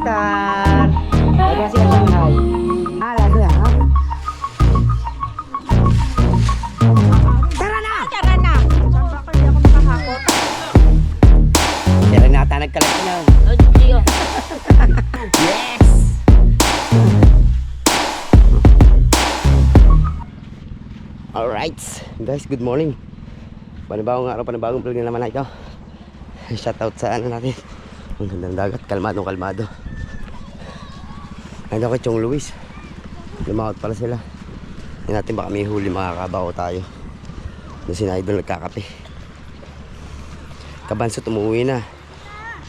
Star. Bye-bye siya Shanghai. Lago na. Tara na! Tara na! Saan ba kaya ako makahakot? Tara na, nagkalat na. Yes! Alright, guys, good morning. Panibagong araw, panibagong vlog na naman na ito. Shoutout sa ano natin. Ang gandang dagat, kalmado. Nandito kay Chong Luis. Lumakot pala sila. Hindi natin baka may huli, makakabaw tayo. Doon si Idol nagkakape. Kabansot umuwi na.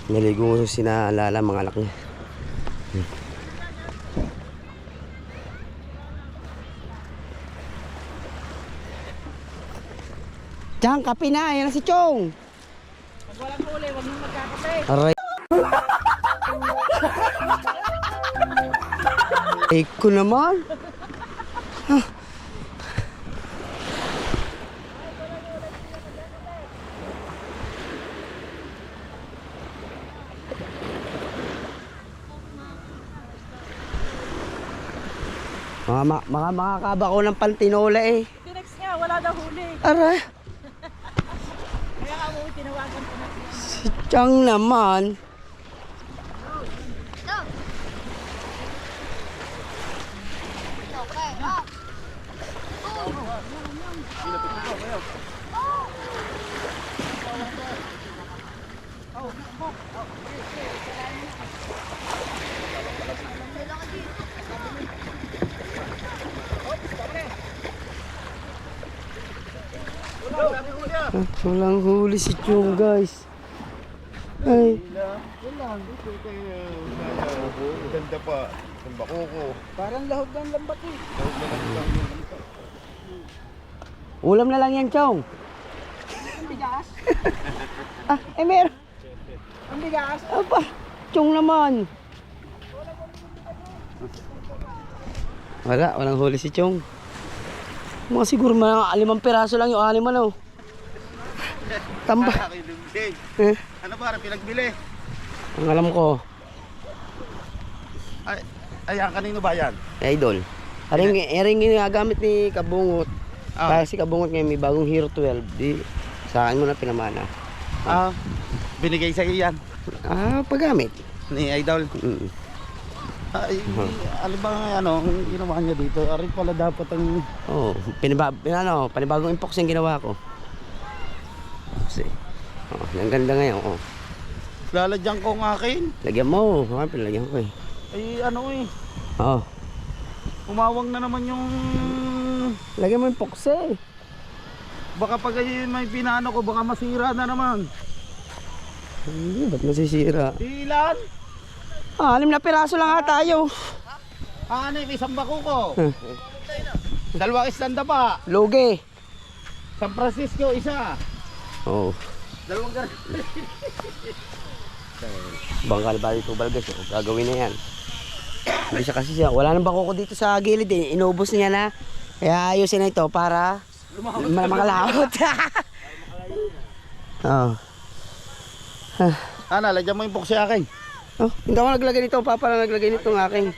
Naligo mo sina Lala, mga anak niya. Chang, kape na. Yan na si Chong. Pag walang huli, huwag mong magkakape. Aray. Eko naman. Makakaba ko ng pantinola eh. Tinex nga, wala daw huli. Aray. Kaya nga mo, tinawagan ko na siya. Si Chang naman. Walang huli si Chong, guys. Ay. Ganda pa. Ang bako ko. Parang lahog ng lambat eh. Ulam na lang yan, Chong. Ang bigas. Meron. Ang bigas. Apa, Chong naman. Walang huli si Chong. Mga siguro mga 5 piraso lang yung 6 ano. Tamba. Ano ba? Pinagbili? Ang alam ko, Ayan, kanino ba yan? Idol. Aring ginagamit ni Kabungot. Kasi si Kabungot ngayon may bagong Hero 12. Di, sa akin mo na pinamana. Binigay sa iyo yan. Paggamit. Ni Idol. Ay, alam ba ano, ang ginawa niya dito? Arin pala dapat ang... Panibagong inbox yung ginawa ko. Kasi, ang ganda ngayon. Lalagyan ko ng akin. Lagyan mo. Pinalagyan ko eh. Ay, ano eh. Umawang na naman yung... Lagyan mo yung box eh. Baka pag may pinano ko, baka masira na naman. Hindi, ba't masisira? Ilan? 6 na piraso lang nga tayo. Ano yung isang bako ko? Dalawang istanda pa. Loge. San Francisco, isa. Dalawang gar... Bangkal ba dito balgas? Gagawin na yan. Hindi siya kasi wala nang bako ko dito sa gilid eh. Inubos niya na. Kaya ayusin na ito para makalahot. Lagyan mo yung box sa akin. Hindi ako naglagay nito. Papa lang naglagay nito ng aking.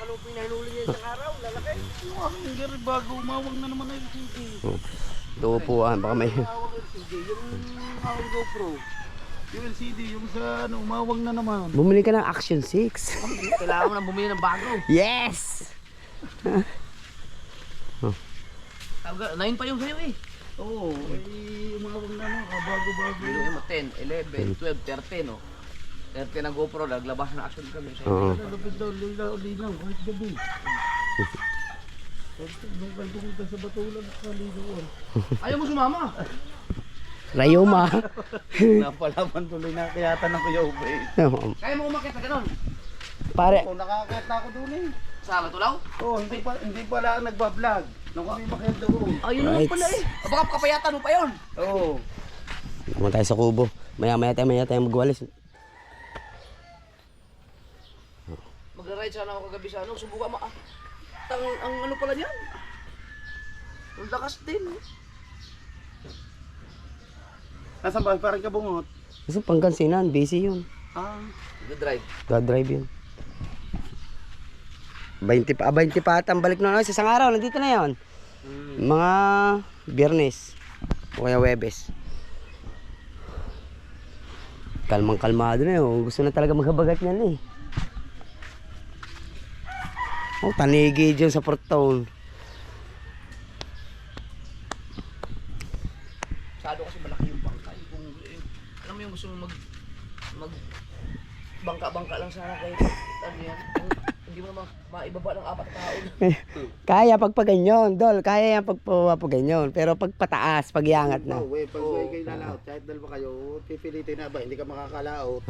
Ang bago umawag na naman na yung CD. Dupuan. Baka may... Yung GoPro. Yung LCD, yung sa ano, umawag na naman. Bumili ka ng Action 6. Kailangan mo nang bumili ng bago. Yes! 9 pa yung sa'yo eh. Oo, umawag na naman. Bago-bago. Biluhin mo 10, 11, 12, 13 oh. 13 na GoPro, naglabas na action kami. Lapit daw, linaw, kahit gabi. Nung kayo pumunta sa Batulan, kalinaw. Ayaw mo sumama. Rayoma. Napalaman tuloy na kayatan ng Kuya Ube. Kaya mo umakit na ganun. Pare, Nakakit na ako doon eh. Sa Matulaw? Hindi pala nagbablog. Nung kami makita doon. Ayun naman pala eh. Baka kapayatan mo pa yun. Oo. naman tayo sa kubo. Maya tayo magwalis. Magra-ride sana ako kagabi sa ano, subukan mo ang ano pala niyan. Ang lakas din. Nasaan ba? Parang kabungot. Kasi Pangasinan, busy yun. Good drive. God drive yun. 20 pa at ang balik na sa isang araw, nandito na yon. Mga Biyernes o kaya Webes. Kalmang kalmado na yun. Gusto na talaga maghabagat niyan eh. Oh, tanigi dyan sa Portown. Masyado kasi malaki yung bangka. Kung, alam mo yung gusto mo mag bangka-bangka lang sana kayo. Ano yan? Hindi mo maibaba ng 4 tao. Kaya pag ganyan, Dol. Kaya yan pag ganyan. Pero pag pataas, pag iangat na. Pag kayo lalaot, kahit dalawa kayo, pipilitin na ba? Hindi ka makakalaot.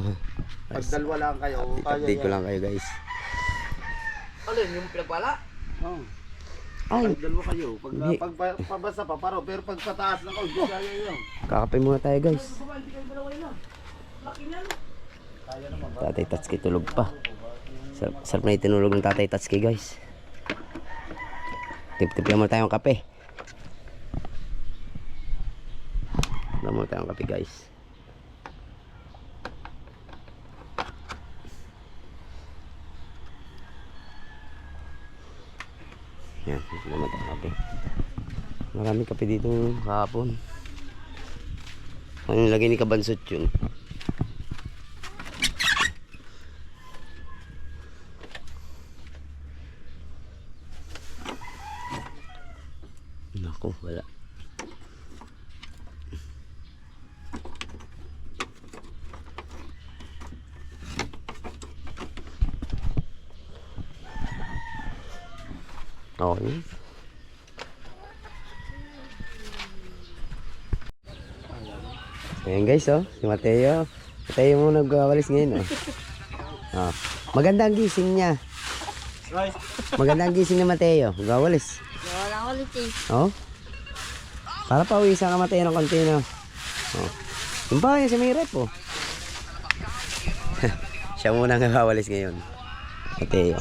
Pag dalawa lang kayo, kaya Update ko lang kayo guys. Alin, yung pinagpala? Oh. Ay, Pag dalawa kayo, Hindi. pag pabasa pa paro, pero pag pataas lang kayo, kaya yun. kakapay muna tayo guys. Hindi kayo dalawa yun. Laki niyan. Tatay Tatsuki tulog pa. Sarap na itinulog ng Tatay Tatsuki guys. Tip-tip lang muna tayong kape. Wala muna tayong kape guys. Yan, wala muna tayong kape. Maraming kape dito kahapon. Ano nilagay ni Kabansot yun? Naku, wala. Okay. Ayan guys, oh. Si Mateo. Mateo mo nagwawalis ngayon, oh. Oh. Maganda ang gising niya. Maganda ang gising ni Mateo. Nagwawalis. Wala ko ulit eh. Oh. Para pawisan ka Mateo ng konti, no? Oh. Yung pa yun sa may rep, oh. Siya muna ang nagwawalis ngayon. Mateo.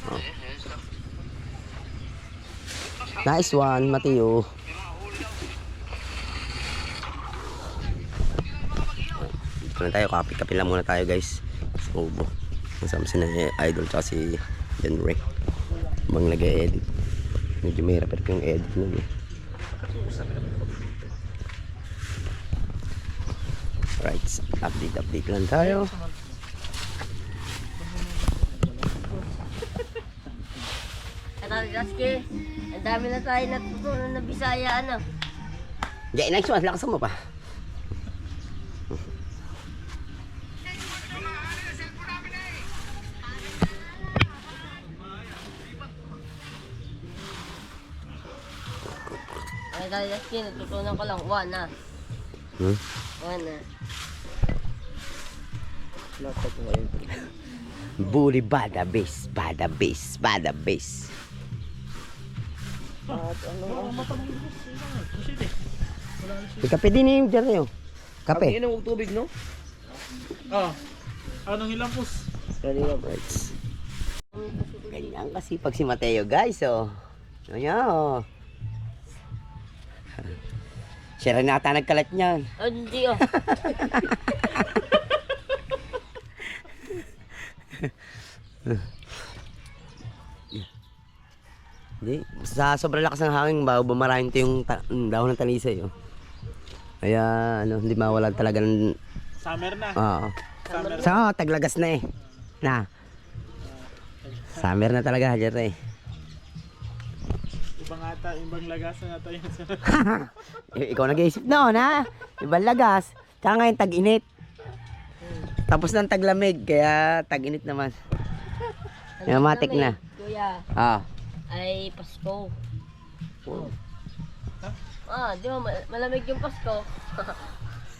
Oh. Nice one, Mateo. Dito na tayo, kapit-kapit lang muna tayo guys. Sa ubo. Kasama si Idol tsaka si John Ray. Bang nag-edit. Medyo mahirap pero yung edit nun eh. Right, update lang tayo. Katagaske, ang dami na tayo natutunan na Bisaya ano. Diyan, next one, lakas mo pa. Katagaske, natutunan ko lang 1 na. 1 na. Bully bada base, bada base, bada base. May kape din yung dyan na yun. Kape. Ang inom tubig, no? Anong hilampos? Right. Ganyan kasi pag si Mateo guys, oh. Ano niya, oh. Siya rin nata nagkalat niyan. Oh, hindi oh. Hindi, sa sobrang lakas ng hangin bago bumarahin ito yung dahon ng talisay, oh. Kaya ano, hindi mawala talaga ng Summer na. oo. Summer. So, taglagas na eh. Na. Summer na talaga, Jerry. Ibang lagasan ata yun. Ikaw nag-iisip noon, ha? Ibang lagas. Tsaka ngayon tag-init. Tapos ng taglamig, kaya tag-init naman. Matik na. Kuya, Ah. ay Pasko. Di ba malamig yung Pasko?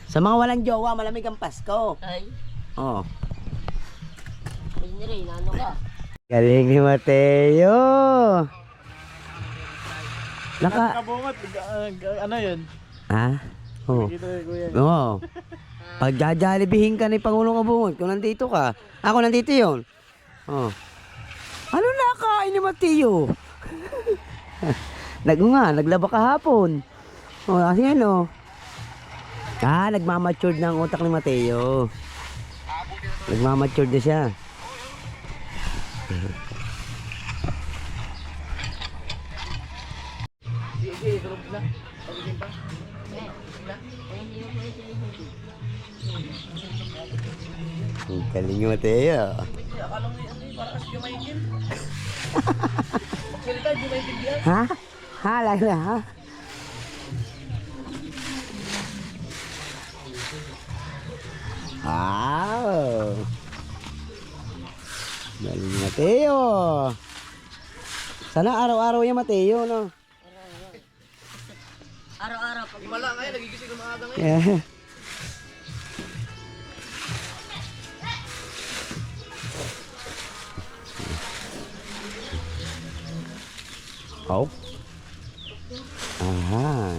Sa mga walang jowa, malamig ang Pasko. Ay, Oh. hindi rin, ano ka? Galing ni Mateo. Kabungot, ano yun? Ha? Oh. Kita kuya. Oo. Pag jajalibihin ka ni Pangulong Abungot, kung nandito ka, ako nandito yun. Oh. Ano nakain ni Mateo? Naglaba kahapon. Oh, kasi ano. Nagmamature na ang utak ni Mateo. Nagmamature na siya. Sila? Pagiging pa? Sila? Ang galing mo, Mateo. Akala mo ano para kasi Jumaigil. Magsalita, Jumaigil yan. Ha? Ha? Lala, ha? Wow! Galing ni Mateo. Sana araw-araw yung Mateo, no? Araw-araw pag Himala ngayon, nagigising ng maaga ngayon. Yeah. Oh. Aha.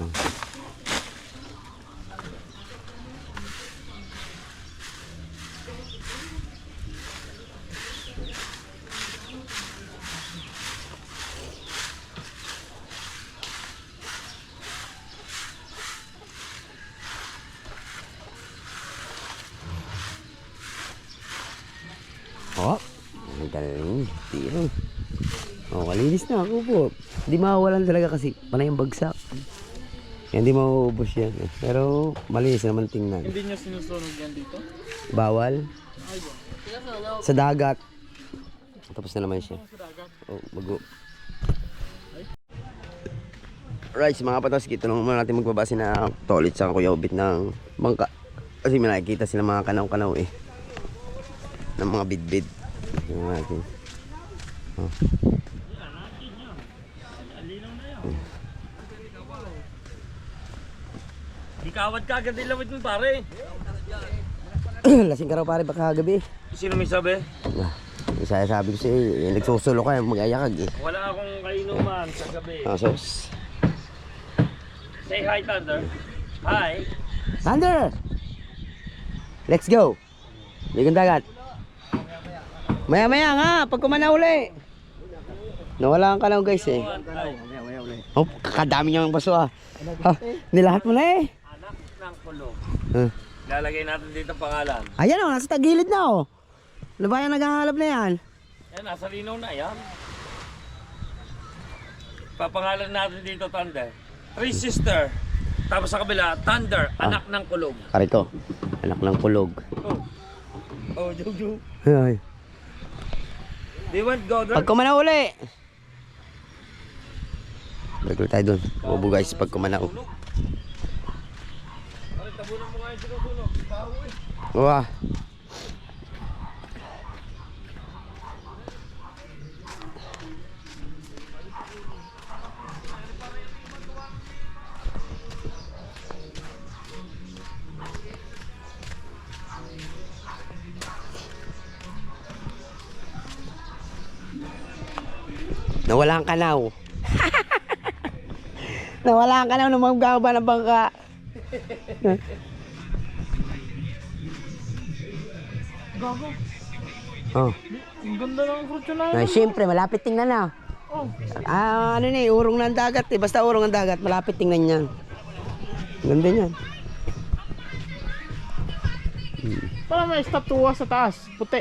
Oh, ang galing. Tiro. Oh, malinis na ako po. Hindi mawawalan talaga kasi panay ang bagsak. Hindi mauubos yan. Pero malinis naman tingnan. Hindi nyo sinusunog yan dito? Bawal. Sa dagat. Tapos na naman siya. Oh, bago. Right, mga patas, ito lang muna natin magbabase na toilet sa Kuya Obit ng bangka. Kasi may nakikita sila mga kanaw-kanaw eh. Ng mga bidbid. Tingnan natin. Oh. Di kawad ka agad ilawid mo pare. Lasing ka raw pare baka gabi. Sino may sabi? Isa sabi ko sa'yo, nagsusulo ka, mag-ayakag eh. Wala akong kainuman sa gabi. Sos. Say hi Thunder. Hi. Thunder! Let's go! Ligang dagat. Maya-maya nga, pag kumana uli. Nawalaan ka lang guys eh. Oh, kakadami niyang baso ah. Ha, nilahat mo na eh. Anak ng kulog. Huh. Lalagay natin dito ang pangalan. Ayan o, nasa tagilid na o. Ano ba yung naghahalap na yan? Yan, nasa linaw na yan. Papangalan natin dito Thunder. Three sister. Tapos sa kabila, Thunder, anak ng kulog. Kari ko, anak ng kulog. Oh, Jojo. Ay. They want go there. Pag kumana uli. Baglo tayo dun. Ubo guys, pag kumana uli. Tabunan mo nga yung sinusunog. Bahoy. Wah. Nawala ang kanaw. Nawala ang kanaw ng mga gaba ng bangka. Gago. Oh. Ang ganda ng fruit yun na Na, yun. siyempre, malapit tingnan na. Oh. Ano na eh, urong ng dagat eh. Basta urong ng dagat, malapit tingnan yan. Ganda niyan. Parang may estatwa sa taas. Puti.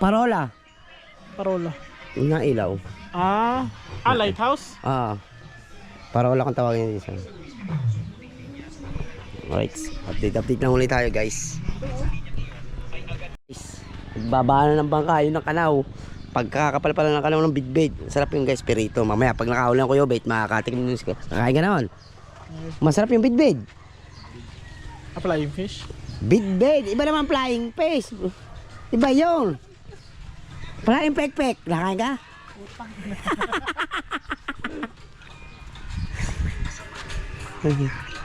Parola. Parola. Yung nga ilaw. Lighthouse? Parola kung tawagin niya isa. Alright, update lang ulit tayo guys. Nagbabaan na ng bangka, yun ang kanaw. Pagkakapal pala ng kanaw ng bidbid. Sarap yung guys, perito. Mamaya pag nakaulan ko yung bait, makakatikim nyo. Kakain ka naman. Masarap yung bidbid. Flying fish? Bidbid, iba naman flying fish. Iba yung flying pek-pek. Nakain ka?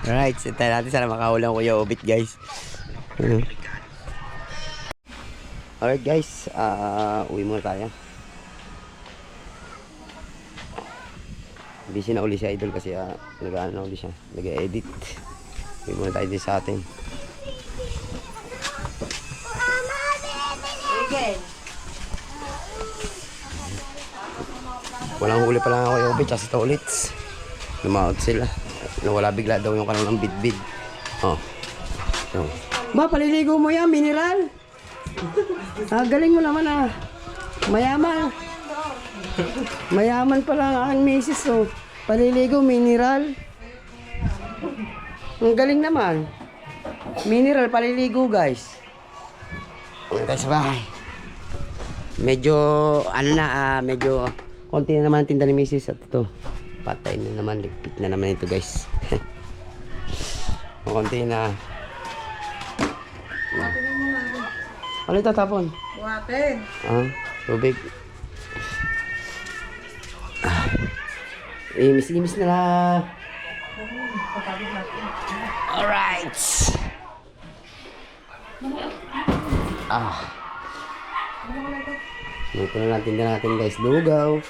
Alright, sintayin natin sana makaulang ko yung obit guys. Alright guys, uwi muna tayo. Busy na uli si Idol kasi nag-ano uli siya, nag-edit. Uwi muna tayo din sa atin. Walang huli pa lang ako yung obit sa toilets. Lumaot sila. Nawala bigla daw yung kanang bidbid. Oh. So. Ba, paliligo mo yan, mineral. Galing mo naman ah. Mayaman. Mayaman pala ang aking misis oh. Paliligo, mineral. Ang galing naman. Mineral, paliligo guys. Uwi tayo sa bahay. Medyo, ano na, medyo konti na naman ang tinda ni Mrs. At ito, patay na naman, ligpit na naman ito guys. Konti na. Ano ito tapon? Water. Tubig. Imis-imis na lang. Alright. Ito na natin guys, lugaw.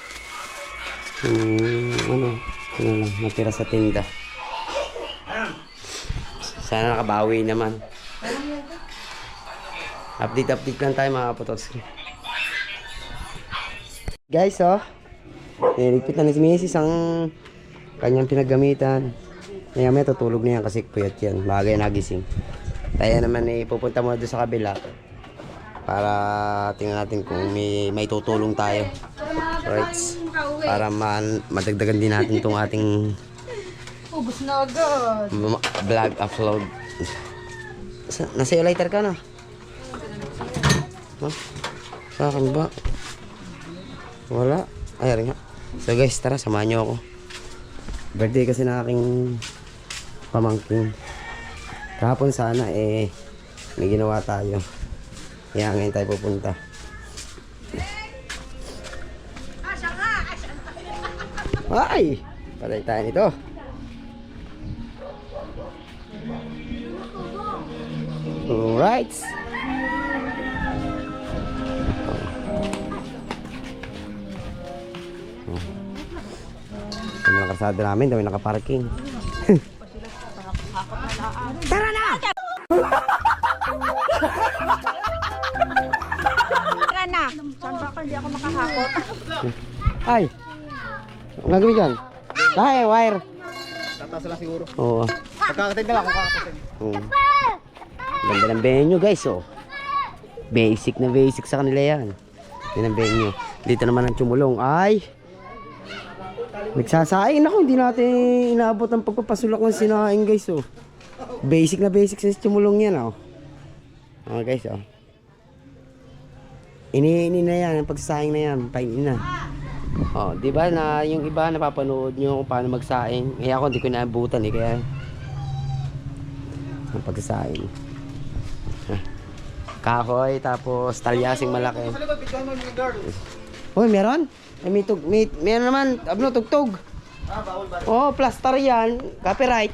Ano lang, natira sa tinda. Sana nakabawi naman. Update lang tayo mga kapotos. Guys, niligpit na ni si Mrs. ang kanyang pinagamitan. Ngayon may tutulog na yan kasi puyat yan. Bagay nagising. Tayo naman pupunta muna doon sa kabila para tingnan natin kung may tutulong tayo. Right. Para madagdagan din natin itong ating Ubus na agad. vlog upload. Nasa iyo lighter ka na? Sa akin ba? Wala. Ay, rin nga. So guys, tara, samahan nyo ako. Birthday kasi na aking pamangkin. Kahapon sana may ginawa tayo. Kaya ngayon tayo pupunta. Ay! Patay tayo nito. Alright. Ang mga kasada namin, dami nakaparking. Tara na! Tara na. Saan ba ako? Hindi ako makahakot. Ay! Ang gagawin dyan? Ay, wire. Tataas lang siguro. Oo. Pagkakatid na lang kung kakatid. Ganda ng venue guys, Basic na basic sa kanila yan. Yan ang venue. Dito naman ang Chumulong. Ay! Nagsasaing. Naku, hindi natin inaabot ang pagpapasulak ng sinaing guys, Basic na basic sa Chumulong yan, guys, Ini na yan, ang pagsasaing na yan. Painin na. Di ba na yung iba napapanood nyo kung paano magsaing. Kaya ako hindi ko naabutan kaya ang pagsasaing. Kahoy tapos talyasing malaki. Uy, meron? Meron naman, tugtog. Oh, plaster yan, copyright.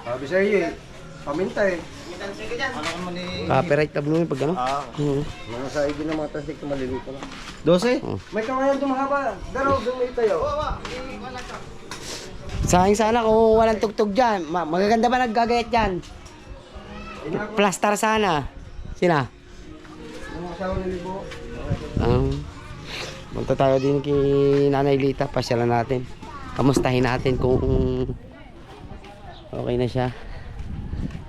Sabi sa iyo paminta Ano naman Copyright tablo pag ano? Mga sa iyo ng mga tasik maliliit na. 12? May kawayan tumahaba. Daraw doon may tayo. Sayang sana kung walang tugtog dyan. Magaganda ba naggagayat dyan? Plaster sana. Sina? Mga asawa ni Libo. Punta tayo din kay Nanay Lita. Pasyalan natin. Kamustahin natin kung okay na siya.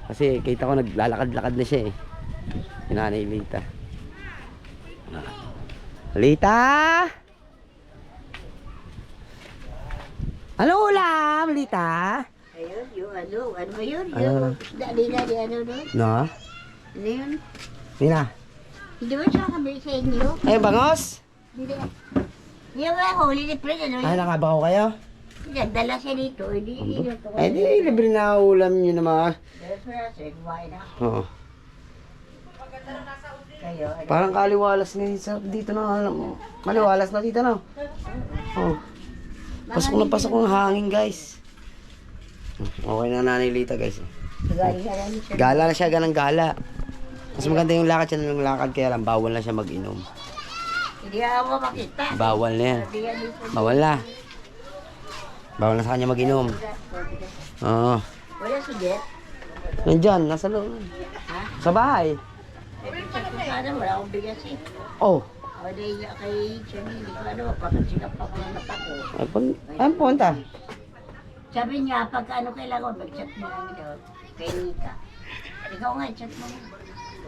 Kasi kita ko naglalakad-lakad na siya si Nanay Lita. Lita! Ano ulam, Lita? Ayun, yung ano ba yun? Yung dali ano doon? No? Ano yun? Nina? Hindi ba siya kami sa inyo? Ay, bangos? Hindi. Yung mga huli ni Fred, ano Ay, yun? nakabaho kayo? Dala siya dito, hindi yun. Ay, di, libre na ulam nyo na mga. Dala siya, kumain na. Oo. Kayo, ano? Parang kaliwalas ngayon sa dito na alam mo. Maliwalas na dito na. Oh. Pasok ng hangin, guys. Okay na Nanay Lita, guys. Galing ka lang siya. Gala na siya, ganang gala. Mas maganda yung lakad siya ng lakad, kaya lang bawal na siya mag-inom. Hindi ako makita. Bawal na yan. Hindi yan dito. Bawal na. Bawal na sa kanya mag-inom. Oo. Wala si Jet. Nandyan, nasa loob. Sa bahay. Sana wala akong bigas eh. Oh. Wala yung kay Johnny, hindi ko ano, papasikap pa ko ng mata ko. Ay, punta. Sabi niya, pagka ano kailangan, mag-chat mo lang daw. Kay Nika. Ikaw nga, chat mo.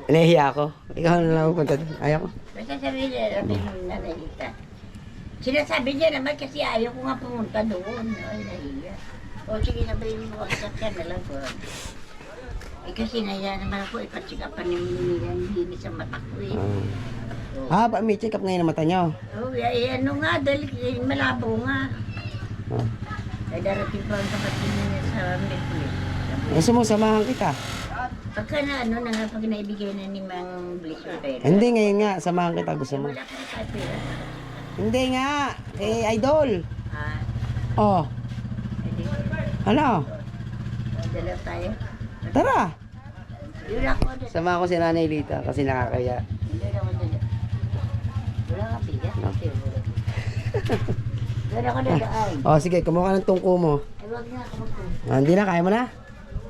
Nahihiya ako. Ikaw na lang pupunta doon. Ayaw ko. Basta sabi niya, sabi mo na Nika. Sinasabi niya naman kasi ayaw ko nga pumunta doon. Ay, nahiya. O sige, sabihin mo ako sa na lang ko. Eh kasi naya naman ako, ipatsikapan ni Minilang hindi sa mata ko eh. May check up ngayon ang mata nyo. Oh, ano nga, dahil malabo nga. Ah. Ay darating pa ang kapatid niya sa Merkulis. Gusto mo, samahan kita. Pagka na ano na nga, pag naibigay na ni Mang Bliss o pera. Hindi, ngayon nga, samahan kita. Gusto mo? Wala pa rin pera. Hindi nga, idol. Ah, Oh, edi, ano? dalaw tayo. Tara. Yun ako, Sama ko si Nanay Lita kasi nakakaya. Doon ako dala. Wala ka bigas. Doon ako dadaan. Oh, sige, kumuha ka ng tungko mo. Ay, wag na ako magpunta. Hindi na, kaya mo na?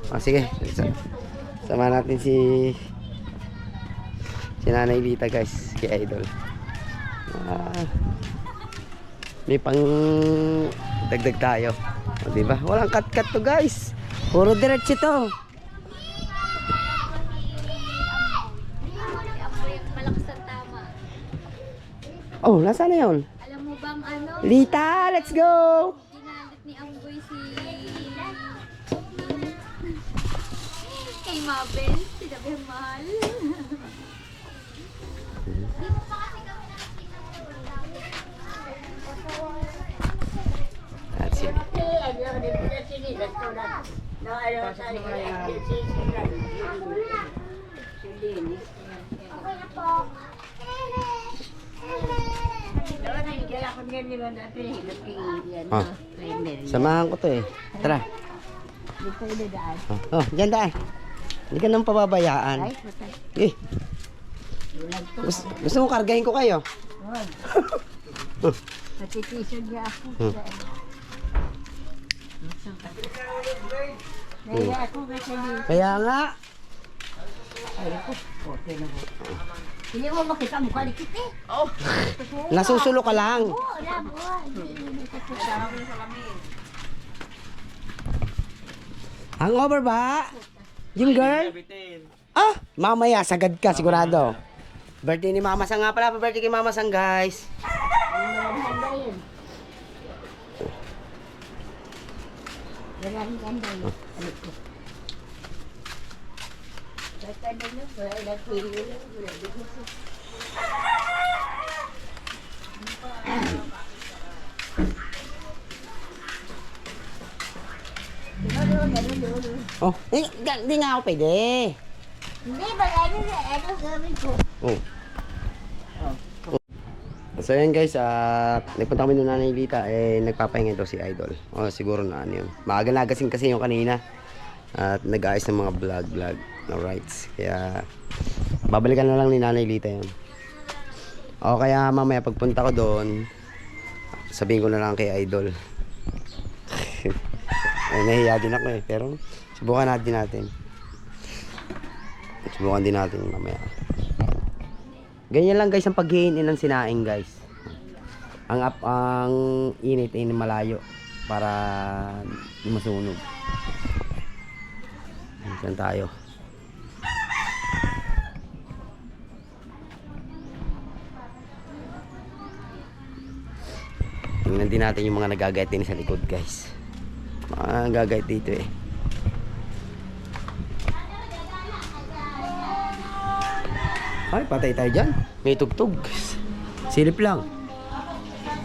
Oh, sige. Sama natin si Nanay Lita, guys. Kay Idol. May pang dagdag tayo. O, diba? Walang cut-cut to, guys. Puro diretso to. Malakas ang tama. Oh, nasaan na yun? Alam mo bang ano? Lita, let's go! Ginalit ni Amboy si... kay Mabel. Sinabi ang mahal. That's it. Oh, samahan ko to eh. Tara. Oh, dyan daan. Hindi ka nang pababayaan. Eh. Gusto mo kargahin ko kayo? Patitisod niya ako. Naya ako kasi Kaya nga. hindi mo makita mukha ni Kiti. Nasusulo ka lang. Oo, labo. Hangover ba? Yung girl? Ah, mamaya sagad ka sigurado. Birthday ni Mama Sang nga pala. Birthday kay Mama Sang, guys. Maraming ganda yun. Ano ko? Magkanda na po, nagpili lang. Wala dito sa... Oh, hindi nga ako pwede. Hindi, ano gawin ko? Oh. So yan guys, nagpunta kami doon na Nanay Lita, nagpapahinga daw si Idol. Oh, siguro na ano yun. Maaga nagasing kasi yung kanina. At nag-ayos ng mga vlog. Alright. Kaya, babalikan na lang ni Nanay Lita yun. O kaya mamaya pagpunta ko doon, sabihin ko na lang kay Idol. Nahiya din ako eh, pero subukan natin. Subukan din natin mamaya. Ganyan lang guys ang pag-in ng sinaing guys. Ang init ay malayo para di masunog. Diyan tayo. Tingnan din natin yung mga nagagayat din sa likod guys. Mga nagagayat dito eh. Ay, patay tayo dyan. May tugtog. Silip lang.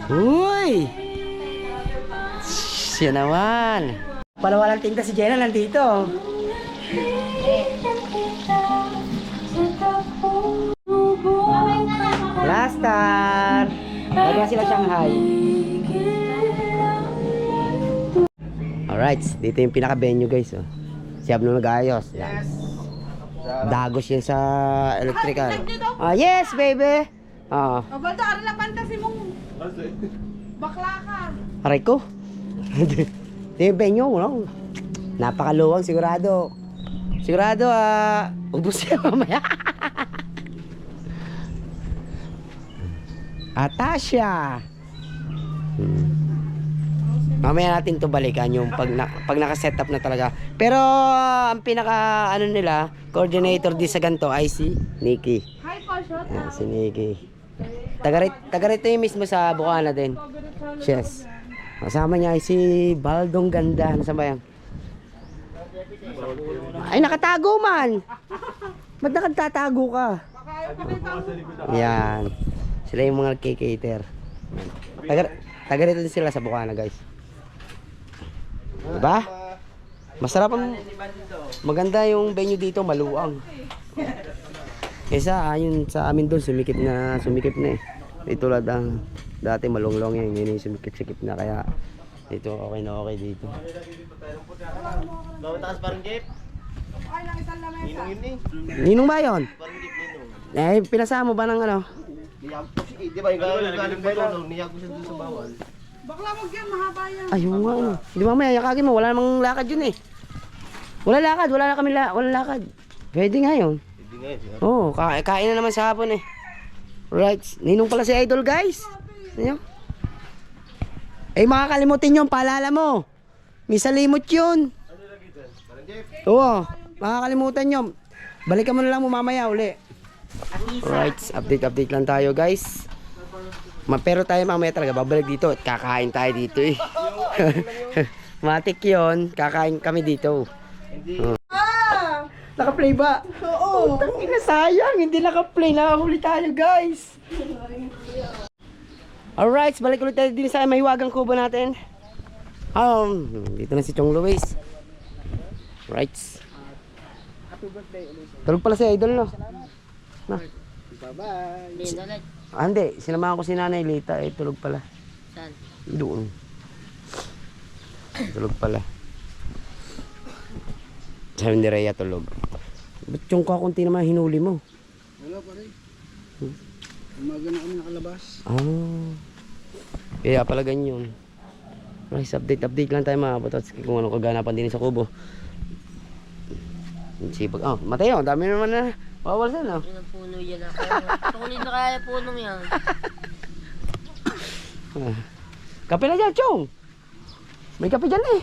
Uy! Siya naman. Pala walang tinta si Jenna nandito. Last star. Lagyan sila Shanghai. Alright, dito yung pinaka-venue guys. Oh. Si Abno nag-ayos. Yes. Dagos yan sa electrical. Yes, baby. Baldo, aral na fantasy mong bakla ka. Aray ko. Ito yung venue, no? Napakaluwang, sigurado. Sigurado, ubus siya mamaya. Atasha. Mamaya natin to balikan yung pag naka-set up na talaga. Pero ang pinaka ano nila, coordinator di sa ganito ay si Nikki. Hi po, shot. Si Nikki. Taga rito yung mismo sa Bukana din. Yes. Kasama niya ay si Baldong Ganda. Nasaan ba yan? Ay, nakatago man! Ba't nakatatago ka? Yan. Sila yung mga cater. Taga rito din sila sa Bukana, guys. Diba? Masarap ang... Maganda yung venue dito, maluwang. Kesa ayun sa amin doon, sumikip na eh. Dito lang ang dati malunglong yan, yun yung sumikip-sikip na, kaya dito okay na okay dito. Gawin takas parang jeep. Ninong yun eh. Ninong ba yun? Parang jeep ninong. Eh, pinasama mo ba ng ano? Niyag ko siya. Di ba yung galing ba ito? Niyag ko siya dun sa bawal. Ayun nga ano. Hindi mamaya, yakagin mo, wala namang lakad yun eh. Wala lakad, wala lakad. Pwede nga yun. Hindi nga yun. Oo, kain na naman sa hapon eh. Right, ninong pala si Idol, guys. Ano? Eh, makakalimutin yung paalala mo. Misa limot yun. Oo, makakalimutan nyo. Balikan mo na lang mo mamaya uli. Right, update lang tayo, guys. Pero tayo mamaya talaga babalik dito at kakain tayo dito eh. Matik yun, kakain kami dito. Naka-play ba? Oo. Tangina, sayang, hindi naka-play. Nakahuli tayo, guys. Alright, balik ulit tayo din sa mahiwagang kubo natin. Dito na si Chong Luis. Right. Tulog pala si Idol, no? Na. Hindi na ulit. Hindi, sinamahan ko si Nanay Lita, eh, tulog pala. Saan? Doon. Tulog pala. Sabi ni Rhea tulog. Ba't yung kakunti naman hinuli mo? Wala pa rin. Umaga na kami nakalabas. Kaya pala ganyan. Nice, update lang tayo mga kabatots kung ano kaganapan din sa kubo. Sipag. Mateo, dami naman na mawawalsan, no? Yun ang puno yan ako. Tukulin na kaya punong yan. Kape na dyan, Chong! May kape dyan eh.